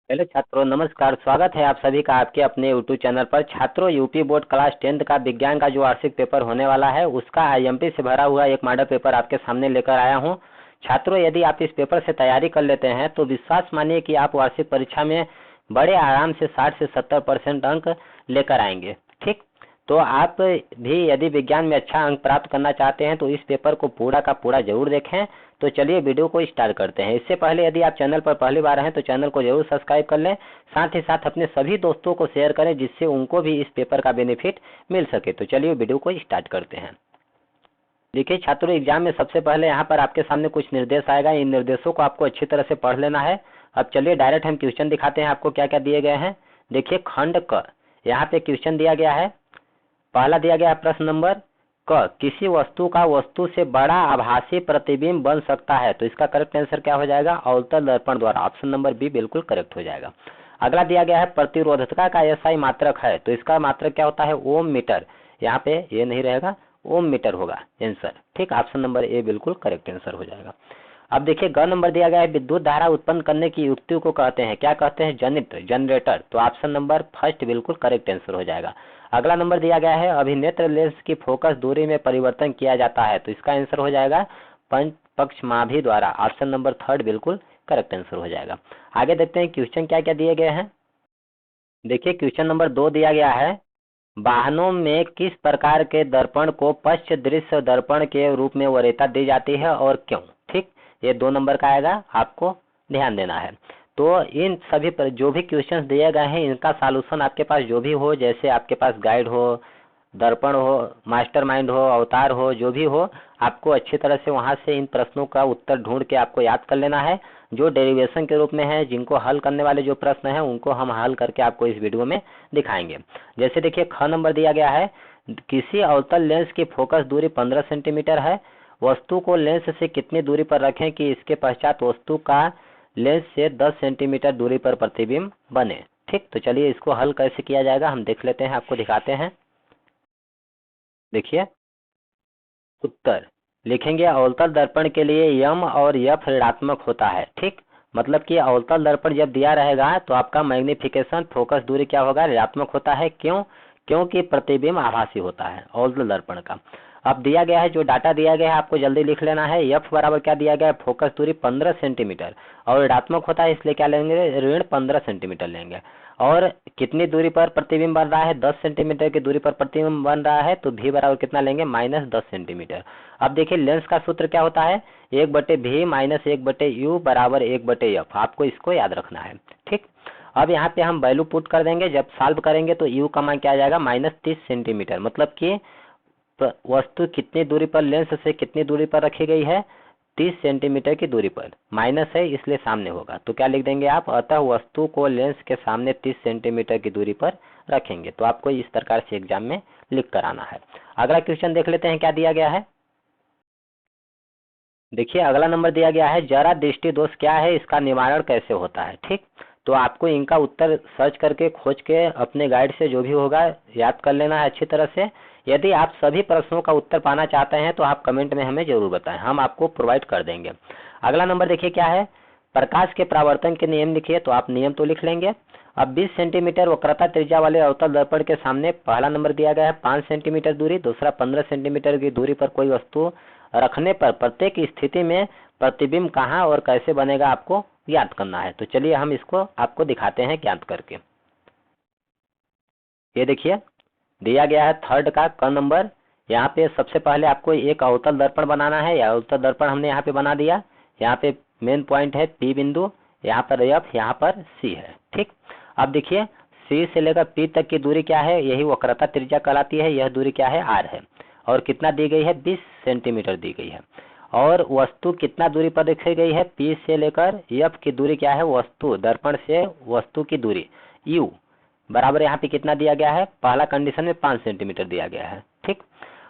Hello छात्रों, नमस्कार। स्वागत है आप सभी का आपके अपने यूट्यूब चैनल पर। छात्रों, यूपी बोर्ड क्लास 10th का विज्ञान का जो वार्षिक पेपर होने वाला है उसका आईएमपी से भरा हुआ एक मॉडल पेपर आपके सामने लेकर आया हूं। छात्रों, यदि आप इस पेपर से तैयारी कर लेते हैं तो विश्वास मानिए कि आप वार्षिक परीक्षा में बड़े आराम से 60 से 70% अंक लेकर आएंगे। ठीक, तो आप भी यदि विज्ञान में अच्छा अंक प्राप्त करना चाहते हैं तो इस पेपर को पूरा का पूरा जरूर देखें। तो चलिए वीडियो को स्टार्ट करते हैं। इससे पहले यदि आप चैनल पर पहली बार हैं तो चैनल को जरूर सब्सक्राइब कर लें, साथ ही साथ अपने सभी दोस्तों को शेयर करें जिससे उनको भी इस पेपर का बेनिफिट मिल सके। तो चलिए वीडियो को स्टार्ट करते हैं। देखिए छात्रों, एग्जाम में सबसे पहले यहाँ पर आपके सामने कुछ निर्देश आएगा। इन निर्देशों को आपको अच्छी तरह से पढ़ लेना है। अब चलिए डायरेक्ट हम क्वेश्चन दिखाते हैं आपको क्या क्या दिए गए हैं। देखिए खंड क, यहाँ पे क्वेश्चन दिया गया है। पहला दिया गया है प्रश्न नंबर क, किसी वस्तु का वस्तु से बड़ा आभासी प्रतिबिंब बन सकता है। तो इसका करेक्ट आंसर क्या हो जाएगा? अवतल दर्पण द्वारा। ऑप्शन नंबर बी बिल्कुल करेक्ट हो जाएगा। अगला दिया गया है प्रतिरोधकता का एसआई मात्रक है। तो इसका मात्रक क्या होता है? ओम मीटर। यहाँ पे ये नहीं रहेगा, ओम मीटर होगा आंसर। ठीक, ऑप्शन नंबर ए बिल्कुल करेक्ट आंसर हो जाएगा। अब देखिए ग नंबर दिया गया है विद्युत धारा उत्पन्न करने की युक्ति को कहते हैं, क्या कहते हैं? जनरेटर। तो ऑप्शन नंबर फर्स्ट बिल्कुल करेक्ट आंसर हो जाएगा। अगला नंबर दिया गया है अभिनेत्र लेंस की फोकस दूरी में परिवर्तन किया जाता है। तो इसका आंसर हो जाएगा पंचपक्षमाभी द्वारा। ऑप्शन नंबर थर्ड बिल्कुल करेक्ट आंसर हो जाएगा। आगे देखते हैं क्वेश्चन क्या क्या दिए गए हैं। देखिए क्वेश्चन नंबर 2 दिया गया है, वाहनों में किस प्रकार के दर्पण को पश्च दृश्य दर्पण के रूप में वरीयता दी जाती है और क्यों? ठीक, ये 2 नंबर का आएगा, आपको ध्यान देना है। तो इन सभी पर जो भी क्वेश्चंस दिए गए हैं इनका सॉल्यूशन आपके पास जो भी हो, जैसे आपके पास गाइड हो, दर्पण हो, मास्टरमाइंड हो, अवतार हो, जो भी हो, आपको अच्छी तरह से वहां से इन प्रश्नों का उत्तर ढूंढ के आपको याद कर लेना है। जो डेरिवेशन के रूप में है, जिनको हल करने वाले जो प्रश्न है उनको हम हल करके आपको इस वीडियो में दिखाएंगे। जैसे देखिए ख नंबर दिया गया है, किसी अवतल लेंस की फोकस दूरी 15 सेंटीमीटर है। वस्तु को लेंस से कितनी दूरी पर रखें कि इसके पश्चात वस्तु का लेंस से 10 सेंटीमीटर दूरी पर प्रतिबिंब बने। ठीक, तो चलिए इसको हल कैसे किया जाएगा हम देख लेते हैं, आपको दिखाते हैं। देखिए उत्तर लिखेंगे, अवतल दर्पण के लिए यम और यफ ऋणात्मक होता है। ठीक, मतलब कि अवतल दर्पण जब दिया रहेगा तो आपका मैग्निफिकेशन फोकस दूरी क्या होगा? ऋणात्मक होता है। क्यों? क्योंकि प्रतिबिंब आभासी होता है अवतल दर्पण का। अब दिया गया है, जो डाटा दिया गया है आपको जल्दी लिख लेना है। यफ बराबर क्या दिया गया है? फोकस दूरी 15 सेंटीमीटर और ऋणात्मक होता है इसलिए क्या लेंगे? ऋण 15 सेंटीमीटर लेंगे। और कितनी दूरी पर प्रतिबिंब बन रहा है? 10 सेंटीमीटर की दूरी पर प्रतिबिंब बन रहा है, तो भी बराबर कितना लेंगे? -10 सेंटीमीटर। अब देखिए लेंस का सूत्र क्या होता है? 1/v माइनस 1/u बराबर 1/f। आपको इसको याद रखना है। ठीक, अब यहाँ पे हम वैल्यू पुट कर देंगे। जब सॉल्व करेंगे तो u का मान क्या आ जाएगा? -30 सेंटीमीटर। मतलब कि वस्तु कितनी दूरी पर लेंस से कितनी दूरी पर रखी गई है? 30 सेंटीमीटर की दूरी पर। माइनस है इसलिए सामने होगा, तो क्या लिख देंगे आप? अतः वस्तु को लेंस के सामने 30 सेंटीमीटर की दूरी पर रखेंगे। तो आपको इस प्रकार से एग्जाम में लिख कर आना है। अगला क्वेश्चन देख लेते हैं क्या दिया गया है। देखिए अगला नंबर दिया गया है, जरा दृष्टि दोष क्या है, इसका निवारण कैसे होता है। ठीक, तो आपको इनका उत्तर सर्च करके खोज के अपने गाइड से जो भी होगा याद कर लेना है अच्छी तरह से। यदि आप सभी प्रश्नों का उत्तर पाना चाहते हैं तो आप कमेंट में हमें जरूर बताएं, हम आपको प्रोवाइड कर देंगे। अगला नंबर देखिए क्या है, प्रकाश के परावर्तन के नियम लिखिए। तो आप नियम तो लिख लेंगे। अब 20 सेंटीमीटर वक्रता त्रिज्या वाले अवतल दर्पण के सामने पहला नंबर दिया गया है 5 सेंटीमीटर दूरी, दूसरा 15 सेंटीमीटर की दूरी पर कोई वस्तु रखने पर प्रत्येक स्थिति में प्रतिबिंब कहाँ और कैसे बनेगा आपको याद करना है। तो चलिए हम इसको आपको दिखाते हैं ज्ञात करके। ये देखिए दिया गया है थर्ड का क नंबर। यहाँ पे सबसे पहले आपको एक अवतल दर्पण बनाना है। या अवतल दर्पण हमने यहाँ पे बना दिया। यहाँ पे मेन पॉइंट है P बिंदु, यहाँ पर F, यहाँ पर C है। ठीक, अब देखिए C से लेकर P तक की दूरी क्या है? यही वक्रता त्रिज्या कहलाती है। यह दूरी क्या है? R है। और कितना दी गई है? 20 सेंटीमीटर दी गई है। और वस्तु कितना दूरी पर रखी गई है? P से लेकर F की दूरी क्या है? वस्तु दर्पण से वस्तु की दूरी U बराबर यहाँ पे कितना दिया गया है? पहला कंडीशन में 5 सेंटीमीटर दिया गया है। ठीक,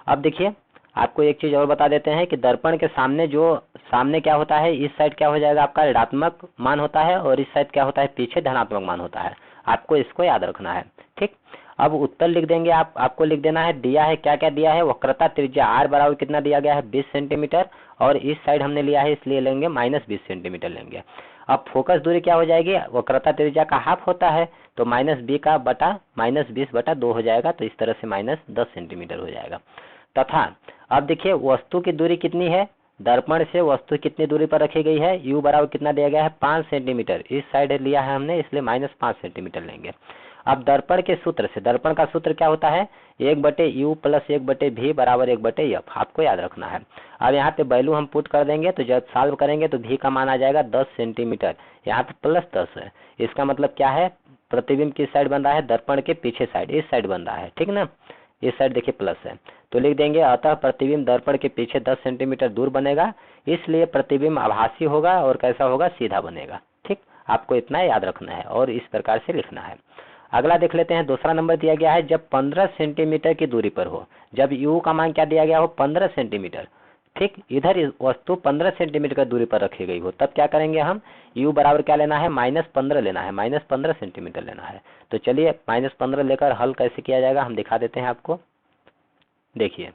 अब देखिए आपको एक चीज और बता देते हैं कि दर्पण के सामने जो सामने क्या होता है, इस साइड क्या हो जाएगा? आपका ऋणात्मक मान होता है और इस साइड क्या होता है? पीछे धनात्मक मान होता है। आपको इसको याद रखना है। ठीक, अब उत्तर लिख देंगे आप। आपको लिख देना है, दिया है क्या क्या दिया है? वक्रता त्रिज्या R बराबर कितना दिया गया है? 20 सेंटीमीटर। और इस साइड हमने लिया है इसलिए लेंगे -20 सेंटीमीटर लेंगे। अब फोकस दूरी क्या हो जाएगी, वक्रता त्रिज्या का हाफ होता है, तो -20/2 हो जाएगा, तो इस तरह से -10 सेंटीमीटर हो जाएगा। तथा अब देखिए वस्तु की दूरी कितनी है, दर्पण से वस्तु कितनी दूरी पर रखी गई है, u बराबर कितना दिया गया है 5 सेंटीमीटर, इस साइड लिया है हमने इसलिए -5 सेंटीमीटर लेंगे। अब दर्पण के सूत्र से, दर्पण का सूत्र क्या होता है 1/u + 1/v बराबर 1/f, आपको याद रखना है। अब यहाँ पे वैल्यू हम पुट कर देंगे, तो जब सॉल्व करेंगे तो v का मान आ जाएगा 10 सेंटीमीटर, यहाँ पे +10 है, इसका मतलब क्या है, प्रतिबिंब किस साइड बन रहा है, दर्पण के पीछे साइड, इस साइड बन रहा है, ठीक ना, इस साइड देखिए प्लस है, तो लिख देंगे अतः प्रतिबिंब दर्पण के पीछे 10 सेंटीमीटर दूर बनेगा, इसलिए प्रतिबिंब आभासी होगा और कैसा होगा, सीधा बनेगा। ठीक, आपको इतना याद रखना है और इस प्रकार से लिखना है। अगला देख लेते हैं, दूसरा नंबर दिया गया है जब 15 सेंटीमीटर की दूरी पर हो, जब u का मान क्या दिया गया हो 15 सेंटीमीटर, ठीक, इधर वस्तु 15 सेंटीमीटर की दूरी पर रखी गई हो, तब क्या करेंगे हम, u बराबर क्या लेना है -15 लेना है, -15 सेंटीमीटर लेना है। तो चलिए -15 लेकर हल कैसे किया जाएगा हम दिखा देते हैं आपको। देखिए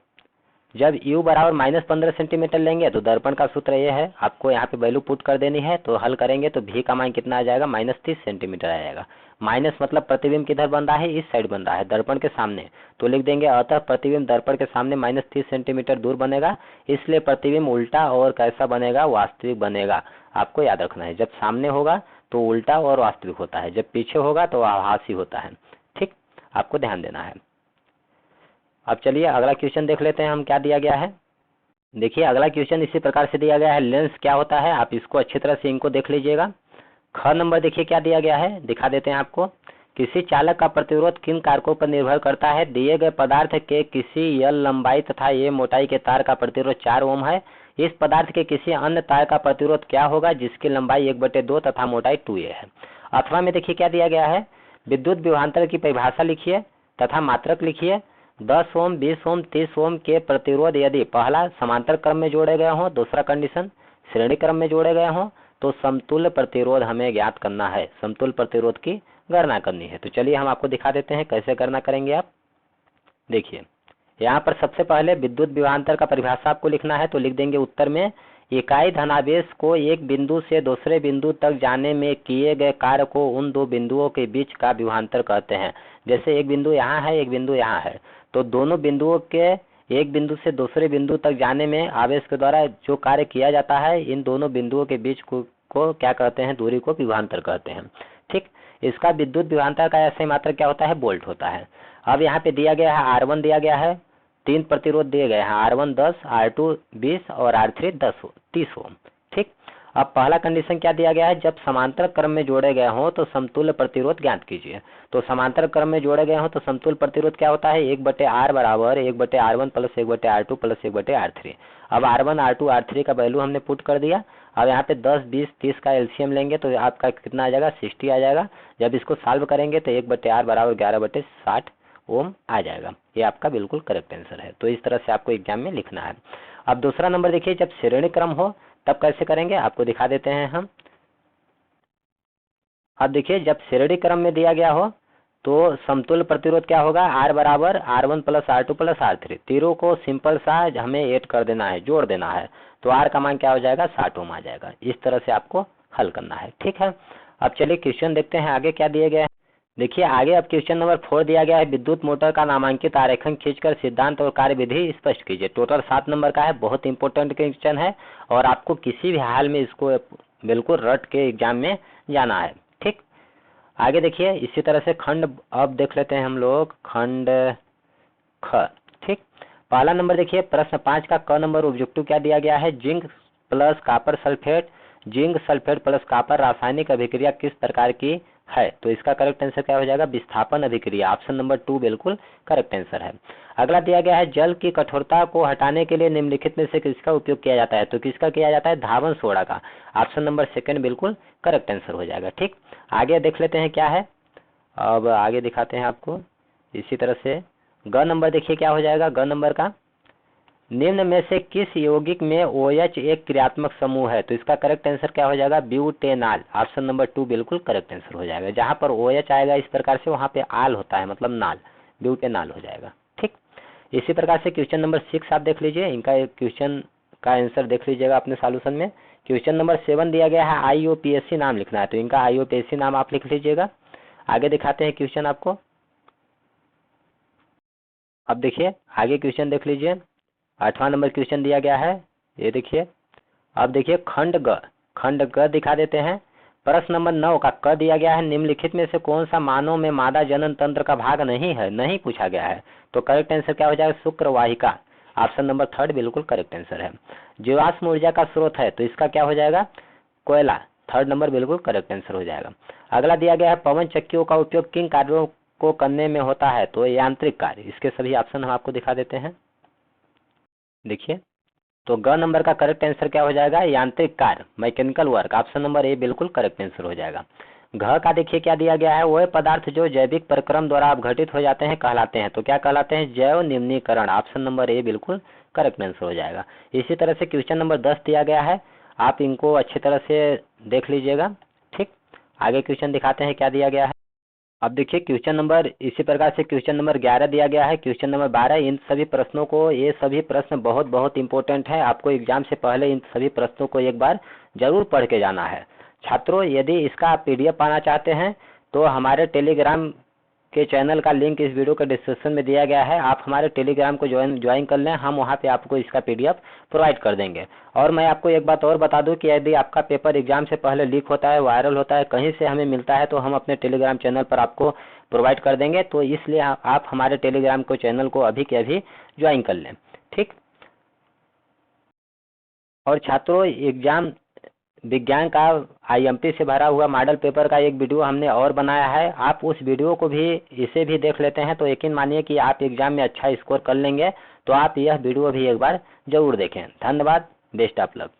जब u बराबर -15 सेंटीमीटर लेंगे तो दर्पण का सूत्र ये है, आपको यहाँ पे वैल्यू पुट कर देनी है, तो हल करेंगे तो v का मान कितना आ जाएगा -30 सेंटीमीटर आ जाएगा। माइनस मतलब प्रतिबिंब किधर बन रहा है, इस साइड बन रहा है दर्पण के सामने, तो लिख देंगे अतः प्रतिबिंब दर्पण के सामने -30 सेंटीमीटर दूर बनेगा, इसलिए प्रतिबिंब उल्टा और कैसा बनेगा, वास्तविक बनेगा। आपको याद रखना है जब सामने होगा तो उल्टा और वास्तविक होता है, जब पीछे होगा तो आभासी होता है। ठीक, आपको ध्यान देना है। अब चलिए अगला क्वेश्चन देख लेते हैं हम क्या दिया गया है। देखिए अगला क्वेश्चन इसी प्रकार से दिया गया है, लेंस क्या होता है, आप इसको अच्छी तरह से इनको देख लीजिएगा। ख नंबर देखिए क्या दिया गया है, दिखा देते हैं आपको। किसी चालक का प्रतिरोध किन कारकों पर निर्भर करता है, दिए गए पदार्थ के किसी यल लंबाई तथा ये मोटाई के तार का प्रतिरोध 4 ओम है, इस पदार्थ के किसी अन्य तार का प्रतिरोध क्या होगा जिसकी लंबाई 1/2 तथा मोटाई 2a है। अथवा में देखिए क्या दिया गया है, विद्युत विभवांतर की परिभाषा लिखिए तथा मात्रक लिखिए। 10 ओम, 20 ओम, 30 ओम के प्रतिरोध यदि पहला समांतर क्रम में जोड़े गए हों, दूसरा कंडीशन श्रेणी क्रम में जोड़े गए हों, तो समतुल्य प्रतिरोध हमें ज्ञात करना है, समतुल्य प्रतिरोध की गणना करनी है। तो चलिए हम आपको दिखा देते हैं कैसे गणना करेंगे आप। देखिए यहाँ पर सबसे पहले विद्युत विभवांतर का परिभाषा आपको लिखना है, तो लिख देंगे उत्तर में, इकाई धनावेश को एक बिंदु से दूसरे बिंदु तक जाने में किए गए कार्य को उन दो बिंदुओं के बीच का विभवांतर कहते हैं। जैसे एक बिंदु यहाँ है, एक बिंदु यहाँ है, तो दोनों बिंदुओं के एक बिंदु से दूसरे बिंदु तक जाने में आवेश के द्वारा जो कार्य किया जाता है, इन दोनों बिंदुओं के बीच को क्या कहते हैं, दूरी को विभवांतर कहते हैं। ठीक, इसका विद्युत विभवांतर का ऐसे मात्रक क्या होता है, वोल्ट होता है। अब यहाँ पे दिया गया है R1 दिया गया है, 3 प्रतिरोध दिए गए हैं, R1 10, R2 20 और R3 30 ओम। ठीक, अब पहला कंडीशन क्या दिया गया है, जब समांतर क्रम में जोड़े गए हों तो समतुल्य प्रतिरोध ज्ञात कीजिए। तो समांतर क्रम में जोड़े गए हों तो समतुल्य प्रतिरोध क्या होता है, 1/R बराबर 1/R1 + 1/R2 + 1/R3। अब R1 R2 R3 का वैल्यू हमने पुट कर दिया। अब यहाँ पे 10 20 30 का एलसीएम लेंगे तो आपका कितना आ जाएगा, 60 आ जाएगा। जब इसको सॉल्व करेंगे तो 1/R बराबर 11/60 ओम आ जाएगा। ये आपका बिल्कुल करेक्ट आंसर है। तो इस तरह से आपको एग्जाम में लिखना है। अब दूसरा नंबर देखिए, जब श्रेणी क्रम हो तब कैसे करेंगे, आपको दिखा देते हैं हम। अब देखिए जब श्रेणी क्रम में दिया गया हो तो समतुल्य प्रतिरोध क्या होगा, R बराबर R1 + R2 + R3। तीनों को सिंपल सा हमें ऐड कर देना है, जोड़ देना है, तो R का मान क्या हो जाएगा, 60 ओम आ जाएगा। इस तरह से आपको हल करना है। ठीक है, अब चलिए क्वेश्चन देखते हैं आगे क्या दिए गए हैं। देखिए आगे अब क्वेश्चन नंबर 4 दिया गया है, विद्युत मोटर का नामांकित आरेखन खींचकर सिद्धांत और कार्यविधि स्पष्ट कीजिए। टोटल 7 नंबर का है, बहुत इंपॉर्टेंट क्वेश्चन है और आपको किसी भी हाल में इसको बिल्कुल रट के एग्जाम में जाना है। ठीक, आगे देखिए इसी तरह से खंड अब देख लेते हैं हम लोग, खंड ख। ठीक, पहला नंबर देखिए प्रश्न 5 का क नंबर ऑब्जेक्टिव क्या दिया गया है, zinc plus copper sulphate, zinc sulphate plus copper रासायनिक अभिक्रिया किस प्रकार की है। तो इसका करेक्ट आंसर क्या हो जाएगा, विस्थापन अभिक्रिया। ऑप्शन नंबर 2 बिल्कुल करेक्ट आंसर है। अगला दिया गया है, जल की कठोरता को हटाने के लिए निम्नलिखित में से किसका उपयोग किया जाता है। तो किसका किया जाता है, धावन सोडा का। ऑप्शन नंबर 2 बिल्कुल करेक्ट आंसर हो जाएगा। ठीक, आगे देख लेते हैं क्या है, अब आगे दिखाते हैं आपको। इसी तरह से ग नंबर देखिए क्या हो जाएगा, ग नंबर का, निम्न में से किस यौगिक में OH एक क्रियात्मक समूह है। तो इसका करेक्ट आंसर क्या हो जाएगा, ब्यूटेनॉल। ऑप्शन नंबर 2 बिल्कुल करेक्ट आंसर हो जाएगा। जहां पर OH आएगा इस प्रकार से, वहां पे आल होता है, मतलब नाल, ब्यूटेनॉल हो जाएगा। ठीक, इसी प्रकार से क्वेश्चन नंबर 6 आप देख लीजिए, इनका एक क्वेश्चन का आंसर देख लीजिएगा अपने सॉल्यूशन में। क्वेश्चन नंबर 7 दिया गया है IUPAC नाम लिखना है, तो इनका IUPAC नाम आप लिख लीजिएगा। आगे दिखाते हैं क्वेश्चन आपको। अब देखिए आगे क्वेश्चन देख लीजिए, 8वां नंबर क्वेश्चन दिया गया है, ये देखिए। अब देखिए खंड ग दिखा देते हैं। प्रश्न नंबर 9 का क दिया गया है, निम्नलिखित में से कौन सा मानव में मादा जनन तंत्र का भाग नहीं है, नहीं पूछा गया है। तो करेक्ट आंसर क्या हो जाएगा, शुक्रवाहिका। ऑप्शन नंबर 3 बिल्कुल करेक्ट आंसर है। जीवाश्म ऊर्जा का स्रोत है, तो इसका क्या हो जाएगा, कोयला। 3rd नंबर बिल्कुल करेक्ट आंसर हो जाएगा। अगला दिया गया है, पवन चक्कियों का उपयोग किन कार्यों को करने में होता है, तो यांत्रिक कार्य। इसके सभी ऑप्शन हम आपको दिखा देते हैं। देखिए, तो ग नंबर का करेक्ट आंसर क्या हो जाएगा, यांत्रिक कार्य, mechanical work. Option number A बिल्कुल करेक्ट आंसर हो जाएगा। घ का देखिए क्या दिया गया है, वह पदार्थ जो जैविक प्रक्रम द्वारा अपघटित हो जाते हैं कहलाते हैं, तो क्या कहलाते हैं, जैव निम्नीकरण। ऑप्शन नंबर ए बिल्कुल करेक्ट आंसर हो जाएगा। इसी तरह से क्वेश्चन नंबर 10 दिया गया है, आप इनको अच्छी तरह से देख लीजिएगा। ठीक, आगे क्वेश्चन दिखाते हैं क्या दिया गया है। अब देखिए क्वेश्चन नंबर इसी प्रकार से क्वेश्चन नंबर 11 दिया गया है, क्वेश्चन नंबर 12। इन सभी प्रश्नों को, ये सभी प्रश्न बहुत बहुत इंपॉर्टेंट है, आपको एग्जाम से पहले इन सभी प्रश्नों को एक बार जरूर पढ़ के जाना है। छात्रों, यदि इसका आप PDF पाना चाहते हैं तो हमारे टेलीग्राम के चैनल का लिंक इस वीडियो के डिस्क्रिप्शन में दिया गया है, आप हमारे टेलीग्राम को ज्वाइन कर लें, हम वहाँ पे आपको इसका PDF प्रोवाइड कर देंगे। और मैं आपको एक बात और बता दूं कि यदि आपका पेपर एग्जाम से पहले लीक होता है, वायरल होता है, कहीं से हमें मिलता है, तो हम अपने टेलीग्राम चैनल पर आपको प्रोवाइड कर देंगे। तो इसलिए आप हमारे टेलीग्राम को चैनल को अभी के अभी ज्वाइन कर लें। ठीक, और छात्रों, एग्जाम विज्ञान का IMP से भरा हुआ मॉडल पेपर का एक वीडियो हमने और बनाया है, आप उस वीडियो को भी, इसे भी देख लेते हैं तो यकीन मानिए कि आप एग्जाम में अच्छा स्कोर कर लेंगे। तो आप यह वीडियो भी एक बार जरूर देखें। धन्यवाद, बेस्ट ऑफ लक।